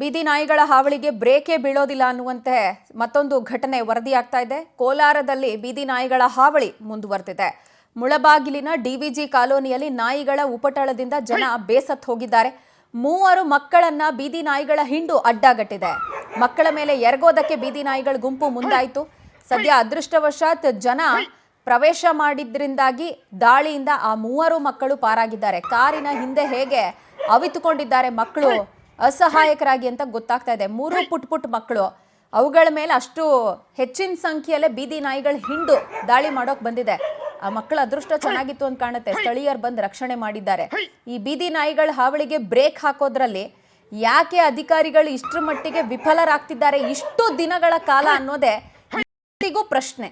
ಬೀದಿ ನಾಯಿಗಳ ಹಾವಳಿಗೆ ಬ್ರೇಕೇ ಬೀಳೋದಿಲ್ಲ ಅನ್ನುವಂತೆ ಮತ್ತೊಂದು ಘಟನೆ ವರದಿಯಾಗ್ತಾ ಇದೆ. ಕೋಲಾರದಲ್ಲಿ ಬೀದಿ ನಾಯಿಗಳ ಹಾವಳಿ ಮುಂದುವರೆದಿದೆ. ಮುಳಬಾಗಿಲಿನ ಡಿವಿಜಿ ಕಾಲೋನಿಯಲ್ಲಿ ನಾಯಿಗಳ ಉಪಟಳದಿಂದ ಜನ ಬೇಸತ್ತು ಹೋಗಿದ್ದಾರೆ. 3 ಮಕ್ಕಳನ್ನ ಬೀದಿ ನಾಯಿಗಳ ಹಿಂಡು ಅಡ್ಡಗಟ್ಟಿದೆ. ಮಕ್ಕಳ ಮೇಲೆ ಎರಗೋದಕ್ಕೆ ಬೀದಿ ನಾಯಿಗಳ ಗುಂಪು ಮುಂದಾಯಿತು. ಸದ್ಯ ಅದೃಷ್ಟವಶಾತ್ ಜನ ಪ್ರವೇಶ ಮಾಡಿದ್ರಿಂದಾಗಿ ದಾಳಿಯಿಂದ ಆ 3 ಮಕ್ಕಳು ಪಾರಾಗಿದ್ದಾರೆ. ಕಾರಿನ ಹಿಂದೆ ಹೇಗೆ ಅವಿತುಕೊಂಡಿದ್ದಾರೆ ಮಕ್ಕಳು ಅಸಹಾಯಕರಾಗಿ ಅಂತ ಗೊತ್ತಾಗ್ತಾ ಇದೆ. 3 ಪುಟ್ ಮಕ್ಕಳು, ಅವುಗಳ ಮೇಲೆ ಅಷ್ಟು ಹೆಚ್ಚಿನ ಸಂಖ್ಯೆಯಲ್ಲೇ ಬೀದಿ ನಾಯಿಗಳ ಹಿಂಡು ದಾಳಿ ಮಾಡೋಕ್ ಬಂದಿದೆ. ಆ ಮಕ್ಕಳ ಅದೃಷ್ಟ ಚೆನ್ನಾಗಿತ್ತು ಅಂತ ಕಾಣುತ್ತೆ. ಸ್ಥಳೀಯರು ಬಂದು ರಕ್ಷಣೆ ಮಾಡಿದ್ದಾರೆ. ಈ ಬೀದಿ ನಾಯಿಗಳ ಹಾವಳಿಗೆ ಬ್ರೇಕ್ ಹಾಕೋದ್ರಲ್ಲಿ ಯಾಕೆ ಅಧಿಕಾರಿಗಳು ಇಷ್ಟರ ಮಟ್ಟಿಗೆ ವಿಫಲರಾಗ್ತಿದ್ದಾರೆ ಇಷ್ಟು ದಿನಗಳ ಕಾಲ ಅನ್ನೋದೇ ಪ್ರಶ್ನೆ.